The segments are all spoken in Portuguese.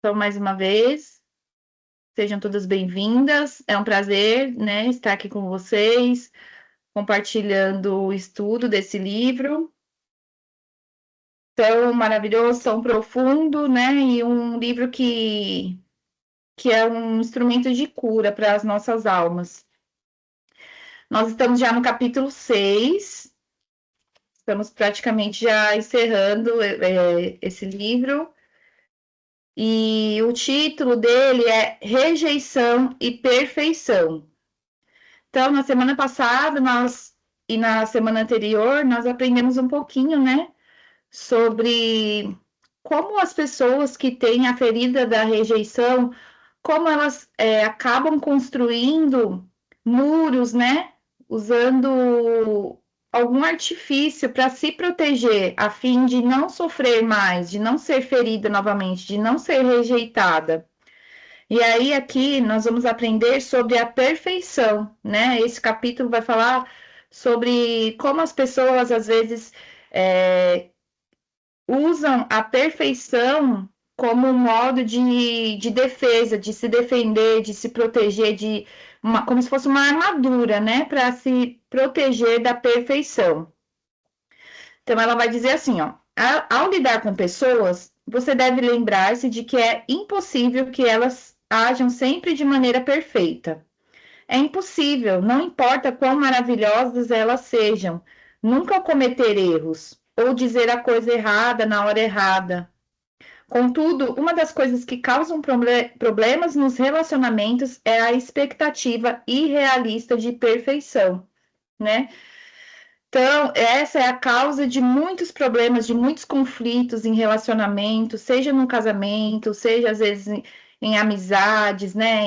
Então, mais uma vez, sejam todas bem-vindas. É um prazer, né, estar aqui com vocês, compartilhando o estudo desse livro tão maravilhoso, tão profundo, né, e um livro que é um instrumento de cura para as nossas almas. Nós estamos já no capítulo 6, estamos praticamente já encerrando esse livro. E o título dele é Rejeição e Perfeição. Então, na semana passada e na semana anterior, nós aprendemos um pouquinho, né, sobre como as pessoas que têm a ferida da rejeição, como elas acabam construindo muros, né, usando algum artifício para se proteger, a fim de não sofrer mais, de não ser ferida novamente, de não ser rejeitada. E aí, aqui, nós vamos aprender sobre a perfeição, né? Esse capítulo vai falar sobre como as pessoas, às vezes, usam a perfeição como um modo de defesa, de se defender, de se proteger, como se fosse uma armadura, né? Para se proteger da perfeição. Então, ela vai dizer assim, ó. Ao lidar com pessoas, você deve lembrar-se de que é impossível que elas ajam sempre de maneira perfeita. É impossível, não importa quão maravilhosas elas sejam, nunca cometer erros ou dizer a coisa errada na hora errada. Contudo, uma das coisas que causam problemas nos relacionamentos é a expectativa irrealista de perfeição, né? Então, essa é a causa de muitos problemas, de muitos conflitos em relacionamento, seja no casamento, seja às vezes em amizades, né?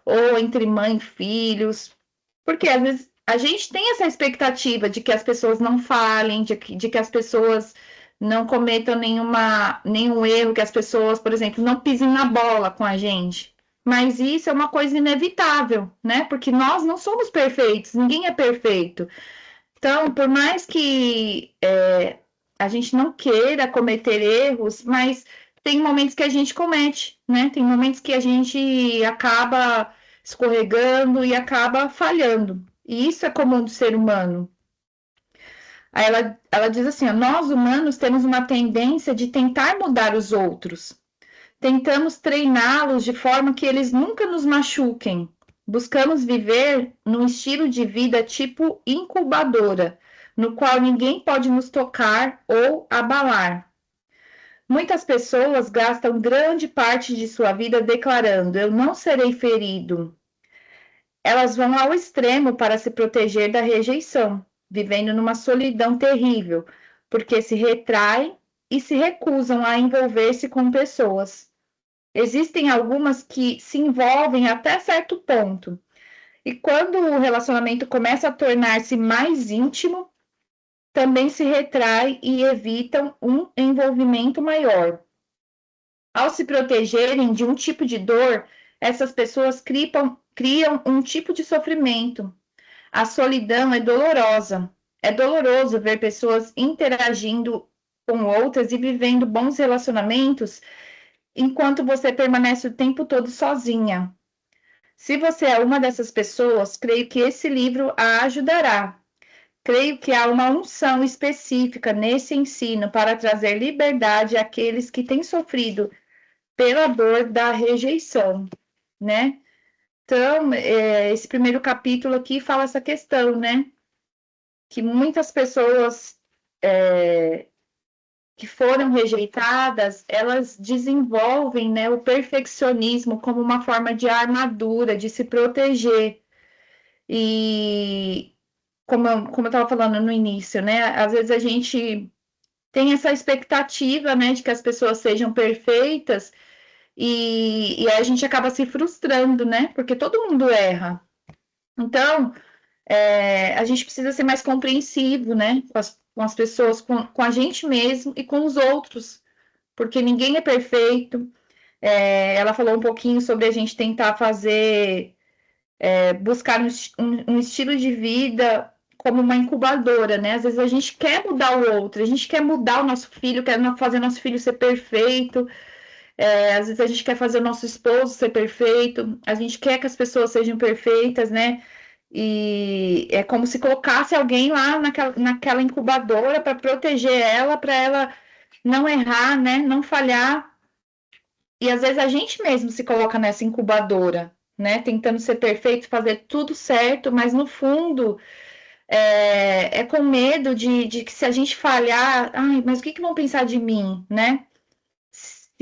Ou entre mãe e filhos. Porque às vezes a gente tem essa expectativa de que as pessoas não falem, de que as pessoas não cometam nenhum erro, que as pessoas, por exemplo, não pisem na bola com a gente. Mas isso é uma coisa inevitável, né? Porque nós não somos perfeitos, ninguém é perfeito. Então, por mais que a gente não queira cometer erros, mas tem momentos que a gente comete, né? Tem momentos que a gente acaba escorregando e acaba falhando. E isso é comum do ser humano. Aí ela diz assim: ó, nós humanos temos uma tendência de tentar mudar os outros. Tentamos treiná-los de forma que eles nunca nos machuquem. Buscamos viver num estilo de vida tipo incubadora, no qual ninguém pode nos tocar ou abalar. Muitas pessoas gastam grande parte de sua vida declarando: eu não serei ferido. Elas vão ao extremo para se proteger da rejeição, vivendo numa solidão terrível, porque se retraem e se recusam a envolver-se com pessoas. Existem algumas que se envolvem até certo ponto. E quando o relacionamento começa a tornar-se mais íntimo, também se retrai e evitam um envolvimento maior. Ao se protegerem de um tipo de dor, essas pessoas criam um tipo de sofrimento. A solidão é dolorosa. É doloroso ver pessoas interagindo com outras e vivendo bons relacionamentos enquanto você permanece o tempo todo sozinha. Se você é uma dessas pessoas, creio que esse livro a ajudará. Creio que há uma unção específica nesse ensino para trazer liberdade àqueles que têm sofrido pela dor da rejeição, né? Então, esse primeiro capítulo aqui fala essa questão, né? Que muitas pessoas que foram rejeitadas, elas desenvolvem, né, o perfeccionismo como uma forma de armadura, de se proteger. E como eu estava falando no início, né, às vezes a gente tem essa expectativa, né, de que as pessoas sejam perfeitas e a gente acaba se frustrando, né, porque todo mundo erra. Então, a gente precisa ser mais compreensivo, né, com as pessoas, com a gente mesmo e com os outros, porque ninguém é perfeito. Ela falou um pouquinho sobre a gente tentar buscar um estilo de vida como uma incubadora, né? Às vezes a gente quer mudar o outro, a gente quer mudar o nosso filho, quer fazer nosso filho ser perfeito, Às vezes a gente quer fazer o nosso esposo ser perfeito, a gente quer que as pessoas sejam perfeitas, né? E é como se colocasse alguém lá naquela incubadora para proteger ela, para ela não errar, né? Não falhar. E às vezes a gente mesmo se coloca nessa incubadora, né? Tentando ser perfeito, fazer tudo certo, mas no fundo é com medo de que se a gente falhar, ai, mas o que vão pensar de mim, né?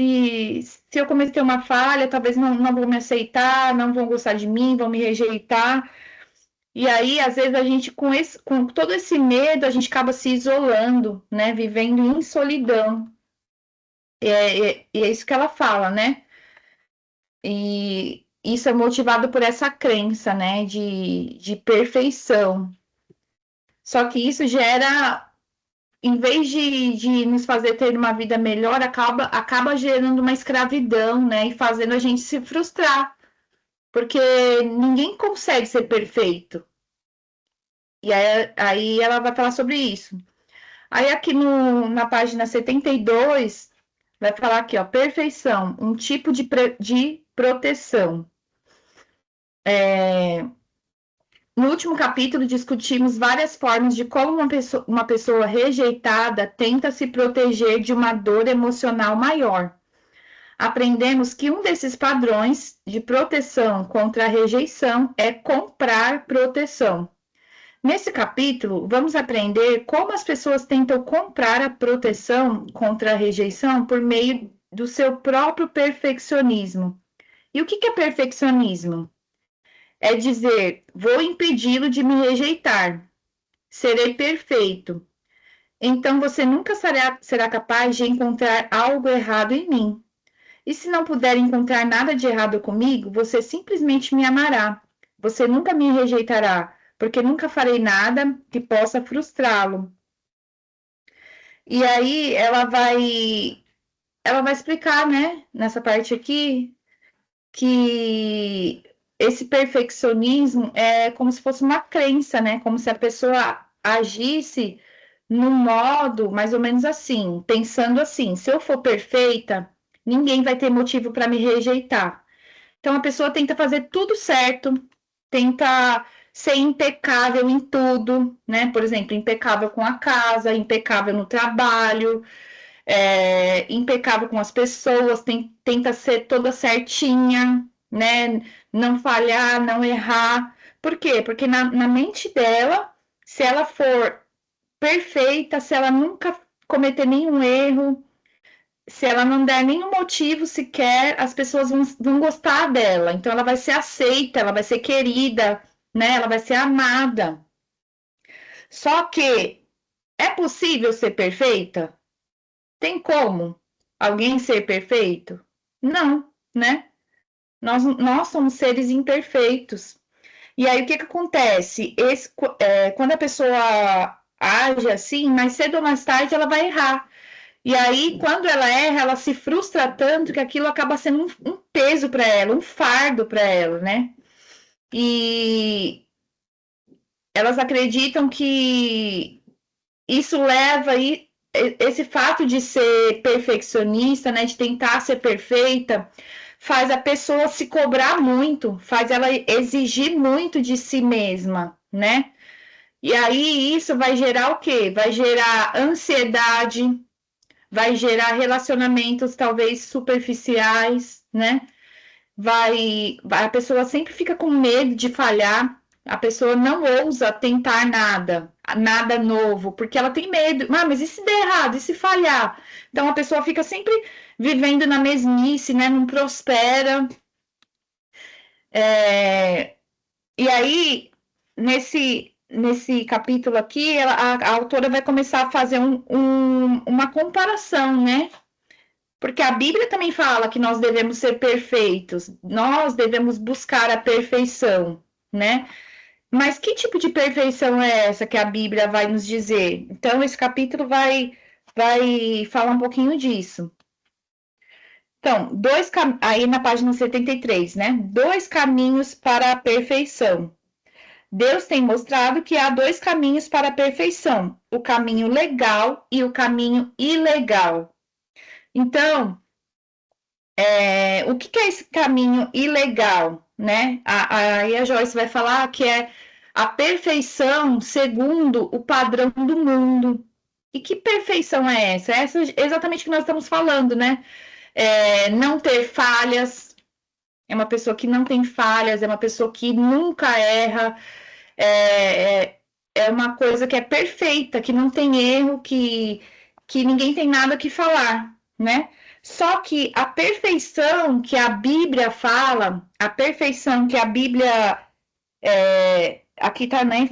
Se eu cometer uma falha, talvez não vão me aceitar, não vão gostar de mim, vão me rejeitar. E aí, às vezes, a gente, com todo esse medo, a gente acaba se isolando, né? Vivendo em solidão. E é isso que ela fala, né? E isso é motivado por essa crença, né? De perfeição. Só que isso gera, em vez de nos fazer ter uma vida melhor, acaba gerando uma escravidão, né? E fazendo a gente se frustrar. Porque ninguém consegue ser perfeito. E aí ela vai falar sobre isso. Aí aqui na página 72, vai falar aqui, ó, perfeição, um tipo de proteção. No último capítulo, discutimos várias formas de como uma pessoa rejeitada tenta se proteger de uma dor emocional maior. Aprendemos que um desses padrões de proteção contra a rejeição é comprar proteção. Nesse capítulo, vamos aprender como as pessoas tentam comprar a proteção contra a rejeição por meio do seu próprio perfeccionismo. E o que é perfeccionismo? É dizer, vou impedi-lo de me rejeitar, serei perfeito. Então você nunca será capaz de encontrar algo errado em mim. E se não puder encontrar nada de errado comigo, você simplesmente me amará. Você nunca me rejeitará, porque nunca farei nada que possa frustrá-lo. E aí ela vai explicar, né, nessa parte aqui, que esse perfeccionismo é como se fosse uma crença, né? Como se a pessoa agisse num modo mais ou menos assim, pensando assim: se eu for perfeita, ninguém vai ter motivo para me rejeitar. Então a pessoa tenta fazer tudo certo, tenta ser impecável em tudo, né? Por exemplo, impecável com a casa, impecável no trabalho, impecável com as pessoas, tenta ser toda certinha, né? Não falhar, não errar. Por quê? Porque na mente dela, se ela for perfeita, se ela nunca cometer nenhum erro, se ela não der nenhum motivo sequer, as pessoas vão gostar dela. Então, ela vai ser aceita, ela vai ser querida, né? Ela vai ser amada. Só que é possível ser perfeita? Tem como alguém ser perfeito? Não, né? Nós somos seres imperfeitos. E aí, o que acontece? Quando a pessoa age assim, mais cedo ou mais tarde ela vai errar. E aí, quando ela erra, ela se frustra tanto que aquilo acaba sendo um peso para ela, um fardo para ela, né? E elas acreditam que isso leva aí, esse fato de ser perfeccionista, né, de tentar ser perfeita, faz a pessoa se cobrar muito, faz ela exigir muito de si mesma, né? E aí isso vai gerar o quê? Vai gerar ansiedade, vai gerar relacionamentos talvez superficiais, né? A pessoa sempre fica com medo de falhar, a pessoa não ousa tentar nada novo, porque ela tem medo. Ah, mas e se der errado? E se falhar? Então a pessoa fica sempre vivendo na mesmice, né? Não prospera. E aí, nesse capítulo aqui, a autora vai começar a fazer uma comparação, né? Porque a Bíblia também fala que nós devemos ser perfeitos, nós devemos buscar a perfeição, né? Mas que tipo de perfeição é essa que a Bíblia vai nos dizer? Então, esse capítulo vai falar um pouquinho disso. Então, aí na página 73, né? Dois caminhos para a perfeição. Deus tem mostrado que há dois caminhos para a perfeição: o caminho legal e o caminho ilegal. Então, O que é esse caminho ilegal, né? Aí a Joyce vai falar que é a perfeição segundo o padrão do mundo. E que perfeição é essa? Essa é exatamente o que nós estamos falando, né? Não ter falhas, é uma pessoa que não tem falhas, é uma pessoa que nunca erra, é uma coisa que é perfeita, que não tem erro, que ninguém tem nada que falar, né? Só que a perfeição que a Bíblia fala, a perfeição que a Bíblia, aqui está, né, em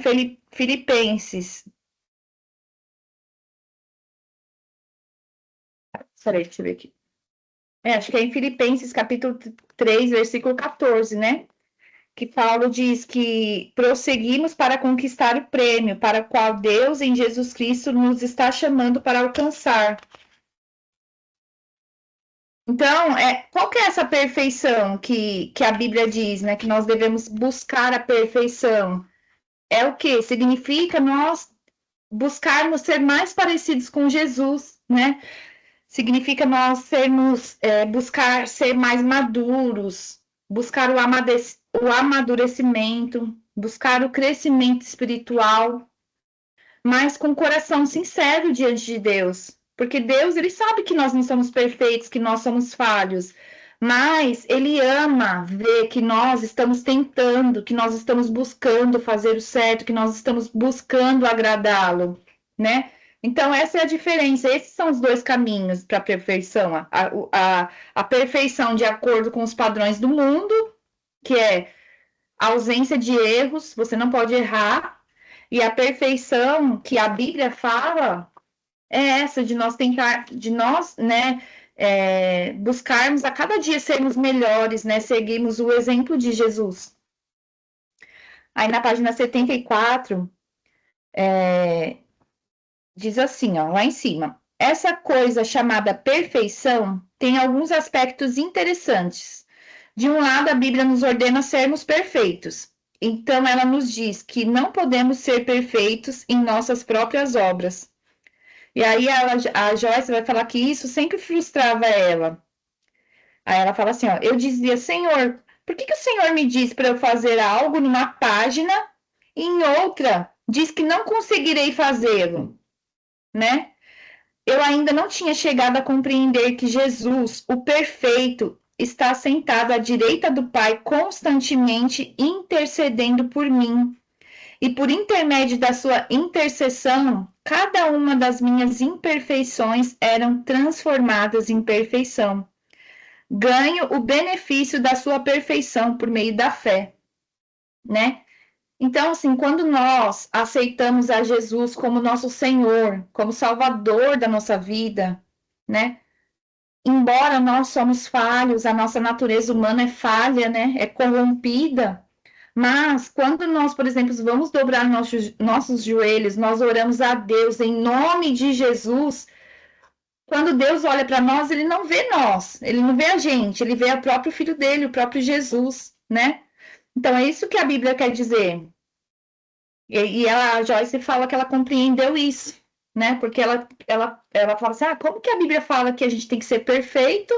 Filipenses. Peraí, deixa eu ver aqui. Acho que é em Filipenses, capítulo 3, versículo 14, né? Que Paulo diz que prosseguimos para conquistar o prêmio, para o qual Deus, em Jesus Cristo, nos está chamando para alcançar. Então, qual que é essa perfeição que a Bíblia diz, né? Que nós devemos buscar a perfeição. É o que? Significa nós buscarmos ser mais parecidos com Jesus, né? Significa nós buscar ser mais maduros, buscar o amadurecimento, buscar o crescimento espiritual, mas com o coração sincero diante de Deus. Porque Deus, ele sabe que nós não somos perfeitos, que nós somos falhos, mas ele ama ver que nós estamos tentando, que nós estamos buscando fazer o certo, que nós estamos buscando agradá-lo, né? Então, essa é a diferença. Esses são os dois caminhos para a perfeição. A perfeição de acordo com os padrões do mundo, que é a ausência de erros, você não pode errar, e a perfeição que a Bíblia fala é essa, de nós tentar, de nós, né, buscarmos a cada dia sermos melhores, né, seguirmos o exemplo de Jesus. Aí na página 74, diz assim, ó, lá em cima. Essa coisa chamada perfeição tem alguns aspectos interessantes. De um lado, a Bíblia nos ordena sermos perfeitos. Então, ela nos diz que não podemos ser perfeitos em nossas próprias obras. E aí, a Joyce vai falar que isso sempre frustrava ela. Aí ela fala assim, ó, eu dizia, Senhor, por que o Senhor me diz para eu fazer algo numa página e em outra diz que não conseguirei fazê-lo, né? Eu ainda não tinha chegado a compreender que Jesus, o perfeito, está sentado à direita do Pai constantemente intercedendo por mim. E por intermédio da sua intercessão, cada uma das minhas imperfeições eram transformadas em perfeição. Ganho o benefício da sua perfeição por meio da fé, né? Então, assim, quando nós aceitamos a Jesus como nosso Senhor, como Salvador da nossa vida, né? Embora nós somos falhos, a nossa natureza humana é falha, né? É corrompida. Mas quando nós, por exemplo, vamos dobrar nossos joelhos, nós oramos a Deus em nome de Jesus. Quando Deus olha para nós, ele não vê nós, ele não vê a gente, ele vê o próprio filho dele, o próprio Jesus, né? Então é isso que a Bíblia quer dizer. A Joyce fala que ela compreendeu isso, né? Porque ela fala assim: como que a Bíblia fala que a gente tem que ser perfeito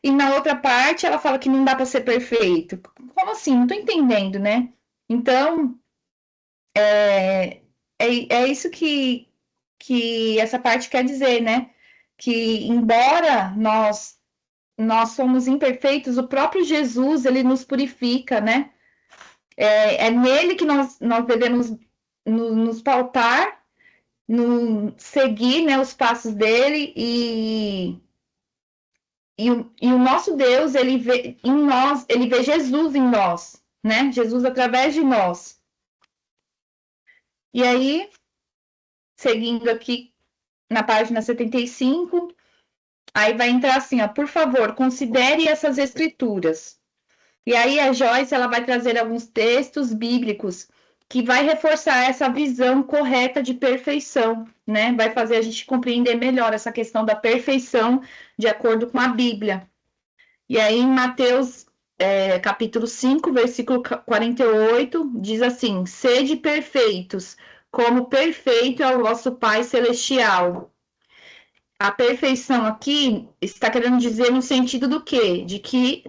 e na outra parte ela fala que não dá para ser perfeito? Como assim? Não tô entendendo, né? Então, é isso que essa parte quer dizer, né? Que embora nós somos imperfeitos, o próprio Jesus, ele nos purifica, né? É nele que nós devemos nos pautar, seguir, né, os passos dele e o nosso Deus, ele vê em nós, ele vê Jesus em nós, né? Jesus através de nós. E aí, seguindo aqui na página 75, aí vai entrar assim, ó, por favor, considere essas escrituras. E aí a Joyce, ela vai trazer alguns textos bíblicos que vai reforçar essa visão correta de perfeição, né? Vai fazer a gente compreender melhor essa questão da perfeição de acordo com a Bíblia. E aí em Mateus, capítulo 5, versículo 48, diz assim, sede perfeitos, como perfeito é o vosso Pai Celestial. a perfeição aqui está querendo dizer no sentido do quê? De que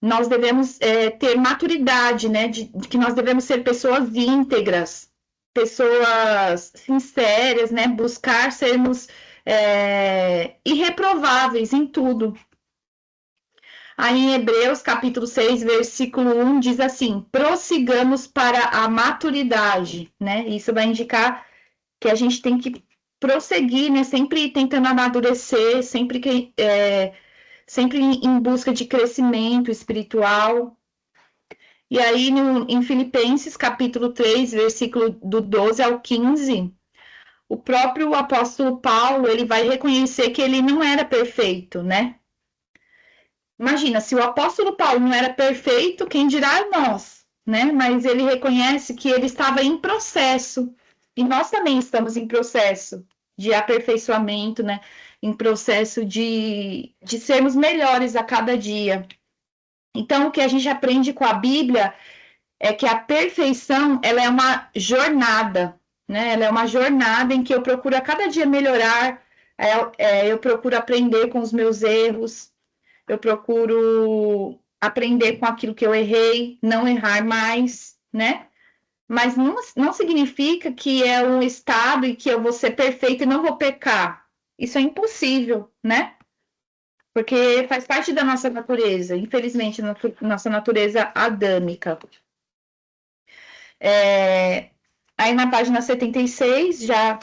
nós devemos ter maturidade, né? De que nós devemos ser pessoas íntegras, pessoas sinceras, né? Buscar sermos irreprováveis em tudo. Aí em Hebreus, capítulo 6, versículo 1, diz assim: prossigamos para a maturidade, né? Isso vai indicar que a gente tem que prosseguir, né? Sempre tentando amadurecer, sempre em busca de crescimento espiritual. E aí, em Filipenses, capítulo 3, versículo do 12 ao 15, o próprio apóstolo Paulo, ele vai reconhecer que ele não era perfeito, né? Imagina, se o apóstolo Paulo não era perfeito, quem dirá nós, né? Mas ele reconhece que ele estava em processo, e nós também estamos em processo de aperfeiçoamento, né? Em processo de sermos melhores a cada dia. Então, o que a gente aprende com a Bíblia é que a perfeição, ela é uma jornada, né? Ela é uma jornada em que eu procuro a cada dia melhorar, eu procuro aprender com os meus erros, eu procuro aprender com aquilo que eu errei, não errar mais, né? Mas não significa que é um estado em que eu vou ser perfeito e não vou pecar. Isso é impossível, né? Porque faz parte da nossa natureza, infelizmente, nossa natureza adâmica. Aí na página 76, já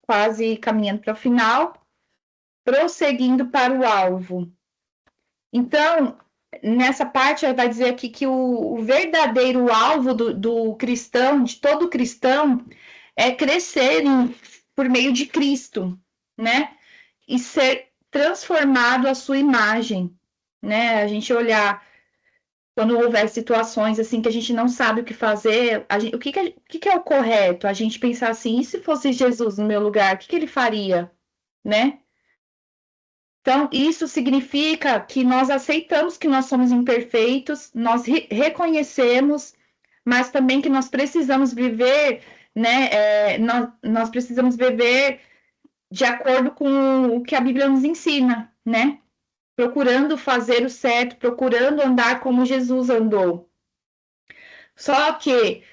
quase caminhando para o final, prosseguindo para o alvo. Então, nessa parte, vai dizer aqui que o verdadeiro alvo do cristão, de todo cristão, é crescer por meio de Cristo, né? E ser transformado à sua imagem, né? A gente olhar quando houver situações assim que a gente não sabe o que fazer, o que é o correto? A gente pensar assim, e se fosse Jesus no meu lugar, o que ele faria, né? Então, isso significa que nós aceitamos que nós somos imperfeitos, nós reconhecemos, mas também que nós precisamos viver, né? Nós precisamos viver de acordo com o que a Bíblia nos ensina, né? Procurando fazer o certo, procurando andar como Jesus andou. Só que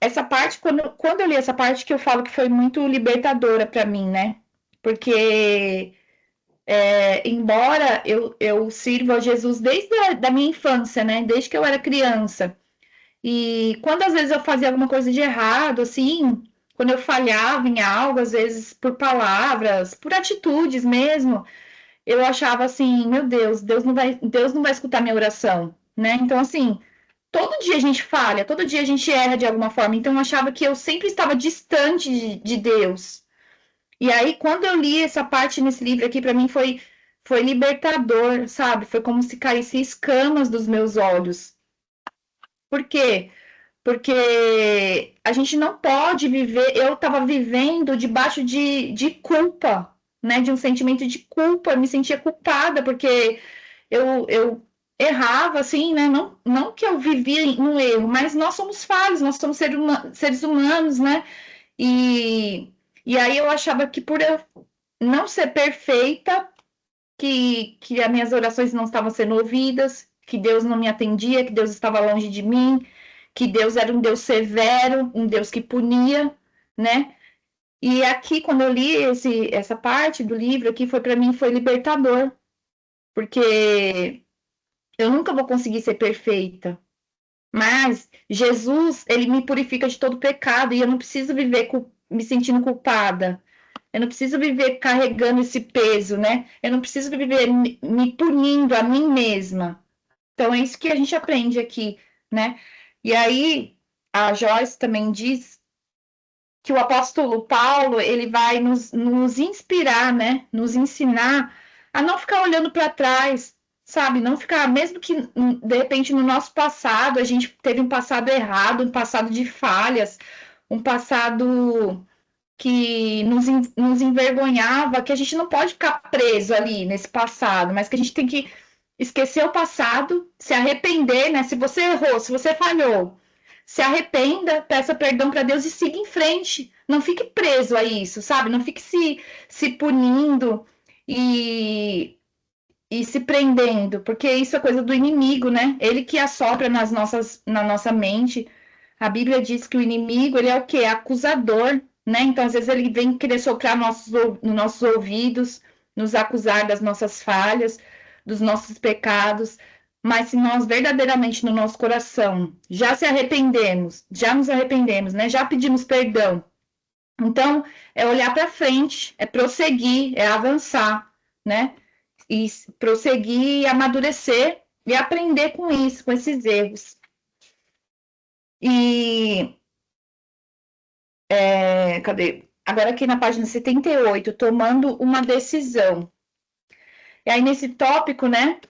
essa parte, quando eu li essa parte, que eu falo que foi muito libertadora para mim, né? Porque embora eu sirva a Jesus desde da minha infância, né? Desde que eu era criança. E quando às vezes eu fazia alguma coisa de errado, assim, quando eu falhava em algo, às vezes por palavras, por atitudes mesmo, eu achava assim, meu Deus, Deus não vai escutar minha oração, né? Então, assim, todo dia a gente falha, todo dia a gente erra de alguma forma. Então, eu achava que eu sempre estava distante de Deus. E aí, quando eu li essa parte nesse livro aqui, para mim foi libertador, sabe? Foi como se caíssem escamas dos meus olhos. Por quê? Porque a gente não pode viver. Eu estava vivendo debaixo de culpa, né? De um sentimento de culpa. Eu me sentia culpada, porque eu errava, assim, né? Não que eu vivia no erro, mas nós somos falhos, nós somos seres humanos, né? E, e aí eu achava que por eu não ser perfeita, que as minhas orações não estavam sendo ouvidas, que Deus não me atendia, que Deus estava longe de mim, que Deus era um Deus severo, um Deus que punia, né? E aqui, quando eu li essa parte do livro aqui, para mim foi libertador, porque eu nunca vou conseguir ser perfeita, mas Jesus, ele me purifica de todo pecado e eu não preciso viver me sentindo culpada. Eu não preciso viver carregando esse peso, né? Eu não preciso viver me punindo a mim mesma. Então é isso que a gente aprende aqui, né? E aí a Joyce também diz que o apóstolo Paulo, ele vai nos inspirar, né? Nos ensinar a não ficar olhando para trás, sabe? Não ficar, mesmo que de repente no nosso passado a gente teve um passado errado, um passado de falhas, um passado que nos envergonhava, que a gente não pode ficar preso ali nesse passado, mas que a gente tem que esquecer o passado, se arrepender, né? Se você errou, se você falhou, se arrependa, peça perdão para Deus e siga em frente. Não fique preso a isso, sabe? Não fique se punindo. e se prendendo, porque isso é coisa do inimigo, né? Ele que assopra na nossa mente. A Bíblia diz que o inimigo, ele é o quê? Acusador, né? Então, às vezes, ele vem querer soprar nos nossos ouvidos, nos acusar das nossas falhas, dos nossos pecados. Mas se nós verdadeiramente no nosso coração já se arrependemos, já nos arrependemos, né? Já pedimos perdão. Então, é olhar para frente, é prosseguir, é avançar, né? E prosseguir e amadurecer e aprender com isso, com esses erros. E cadê? Agora aqui na página 78, tomando uma decisão. E aí nesse tópico, né,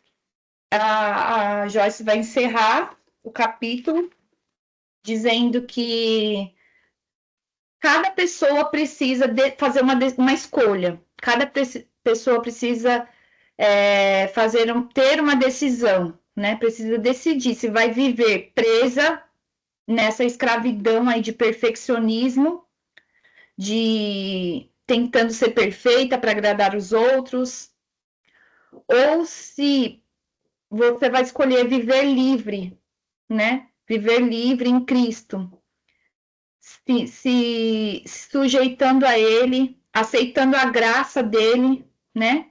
a Joyce vai encerrar o capítulo dizendo que cada pessoa precisa fazer uma escolha. Cada pessoa precisa ter uma decisão, né? Precisa decidir se vai viver presa nessa escravidão aí de perfeccionismo, de tentando ser perfeita para agradar os outros, ou se você vai escolher viver livre, né? Viver livre em Cristo, se sujeitando a Ele, aceitando a graça dele, né?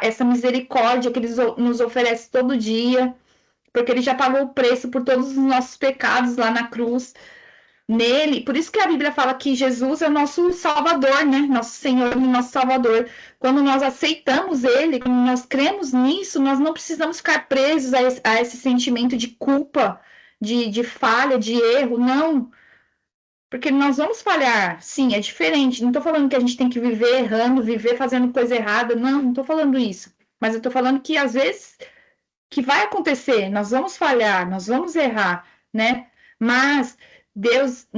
Essa misericórdia que Ele nos oferece todo dia, porque Ele já pagou o preço por todos os nossos pecados lá na cruz. Nele, por isso que a Bíblia fala que Jesus é nosso Salvador, né? Nosso Senhor e nosso Salvador. Quando nós aceitamos Ele, quando nós cremos nisso, nós não precisamos ficar presos a esse sentimento de culpa, de falha, de erro, não. Porque nós vamos falhar, sim, é diferente. Não estou falando que a gente tem que viver errando, viver fazendo coisa errada, não estou falando isso. Mas eu estou falando que às vezes que vai acontecer, nós vamos falhar, nós vamos errar, né? Mas Deus,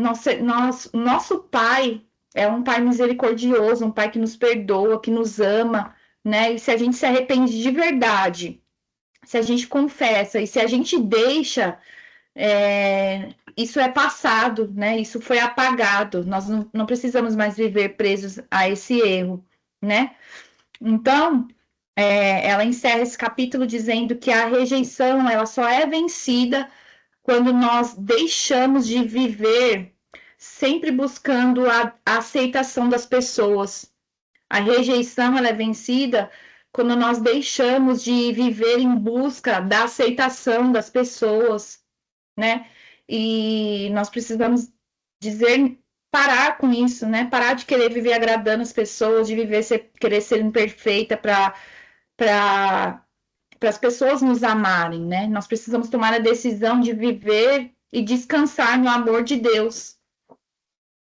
nosso Pai é um Pai misericordioso, um Pai que nos perdoa, que nos ama, né? E se a gente se arrepende de verdade, se a gente confessa e se a gente deixa, isso é passado, né? Isso foi apagado. Nós não precisamos mais viver presos a esse erro, né? Então, ela encerra esse capítulo dizendo que a rejeição ela só é vencida quando nós deixamos de viver sempre buscando a aceitação das pessoas. A rejeição ela é vencida quando nós deixamos de viver em busca da aceitação das pessoas, né? E nós precisamos dizer parar com isso, né? Parar de querer viver agradando as pessoas, de querer ser imperfeita para as pessoas nos amarem, né? Nós precisamos tomar a decisão de viver e descansar no amor de Deus,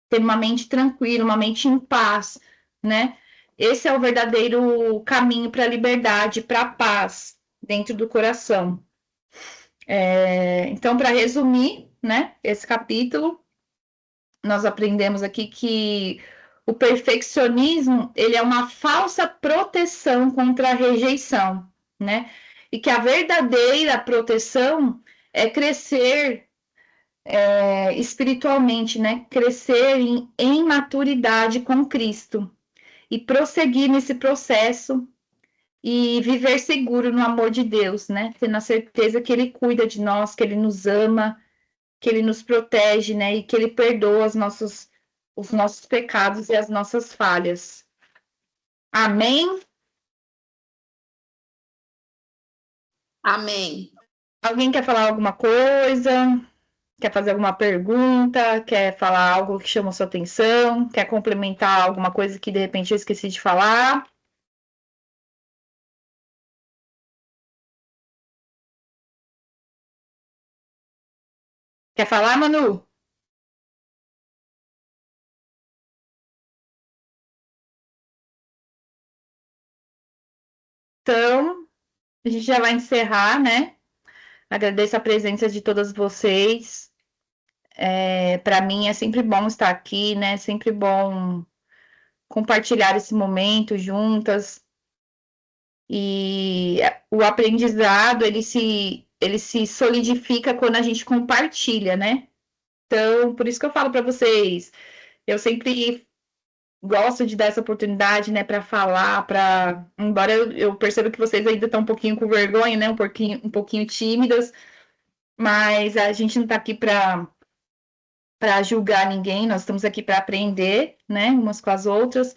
ter uma mente tranquila, uma mente em paz, né? Esse é o verdadeiro caminho para a liberdade, para a paz dentro do coração. Então, para resumir, né, esse capítulo, nós aprendemos aqui que o perfeccionismo ele é uma falsa proteção contra a rejeição, né? E que a verdadeira proteção é crescer espiritualmente, né? Crescer em maturidade com Cristo e prosseguir nesse processo e viver seguro no amor de Deus, né? Tendo a certeza que Ele cuida de nós, que Ele nos ama, que Ele nos protege, né? E que Ele perdoa os nossos pecados e as nossas falhas. Amém? Amém. Alguém quer falar alguma coisa? Quer fazer alguma pergunta? Quer falar algo que chamou sua atenção? Quer complementar alguma coisa que de repente eu esqueci de falar? Quer falar, Manu? Então, a gente já vai encerrar, né? Agradeço a presença de todas vocês. Para mim é sempre bom estar aqui, né? Sempre bom compartilhar esse momento juntas. E o aprendizado, ele se solidifica quando a gente compartilha, né? Então, por isso que eu falo para vocês, eu sempre gosto de dar essa oportunidade, né, para falar, embora eu perceba que vocês ainda estão um pouquinho com vergonha, né, um pouquinho tímidas, mas a gente não está aqui para julgar ninguém, nós estamos aqui para aprender, né, umas com as outras.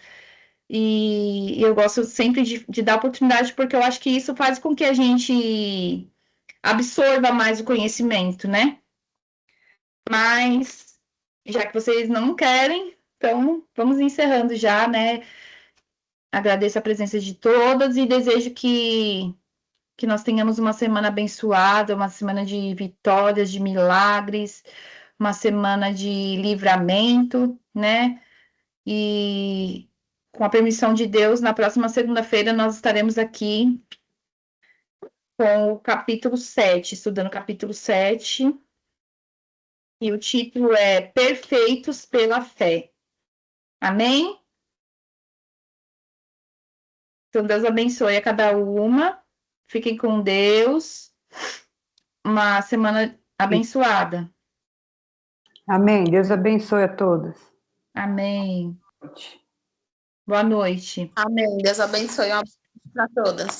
E eu gosto sempre de dar oportunidade, porque eu acho que isso faz com que a gente absorva mais o conhecimento, né? Mas, já que vocês não querem, então vamos encerrando já, né? Agradeço a presença de todas e desejo que nós tenhamos uma semana abençoada, uma semana de vitórias, de milagres, uma semana de livramento, né? E com a permissão de Deus, na próxima segunda-feira nós estaremos aqui com o capítulo 7, estudando o capítulo 7. E o título é Perfeitos pela Fé. Amém? Então, Deus abençoe a cada uma. Fiquem com Deus. Uma semana abençoada. Amém. Deus abençoe a todas. Amém. Boa noite. Amém. Deus abençoe. Um abraço para todas.